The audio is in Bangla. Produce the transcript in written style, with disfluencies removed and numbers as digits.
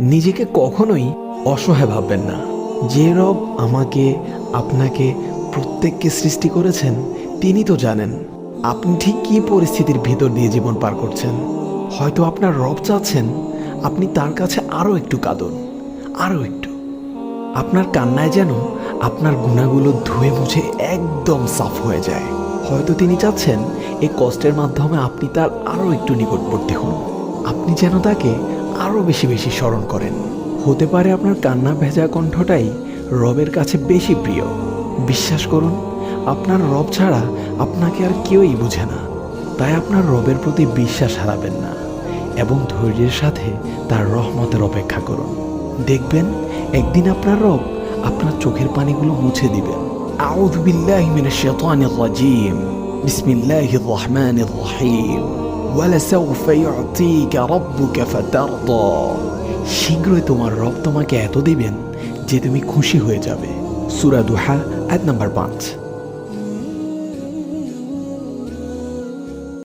নিজেকে কখনোই অসহায় ভাববেন না। যে রব আমাকে, আপনাকে, প্রত্যেককে সৃষ্টি করেছেন তিনি তো জানেন আপনি ঠিক কী পরিস্থিতির ভিতর দিয়ে জীবন পার করছেন। হয়তো আপনার রব চাচ্ছেন আপনি তার কাছে আরও একটু কাঁদুন, আরও একটু। আপনার কান্নায় যেন আপনার গুণাগুলো ধুয়ে মুছে একদম সাফ হয়ে যায়। হয়তো তিনি চাচ্ছেন এই কষ্টের মাধ্যমে আপনি তার আরও একটু নিকটবর্তী হন, আপনি যেন তাকে আরও বেশি বেশি স্মরণ করেন। হতে পারে আপনার কান্না ভেজা কণ্ঠটাই রবের কাছে বেশি প্রিয়। বিশ্বাস করুন, আপনার রব ছাড়া আপনাকে আর কেউই বুঝে না। তাই আপনার রবের প্রতি বিশ্বাস হারাবেন না এবং ধৈর্যের সাথে তার রহমতের অপেক্ষা করুন। দেখবেন একদিন আপনার রব আপনার চোখের পানিগুলো মুছে দিবেন। আউযু বিল্লাহি মিনাশ শাইতানির রাজীম। বিসমিল্লাহির রহমানির রহিম। ওয়ালাসাউফা ইউতিকা রাব্বুকা ফাতারদা। শীঘ্রই তোমার রব তোমাকে এত দিবেন যে তুমি খুশি হয়ে যাবে। সূরা দুহা আয়াত নাম্বার 5।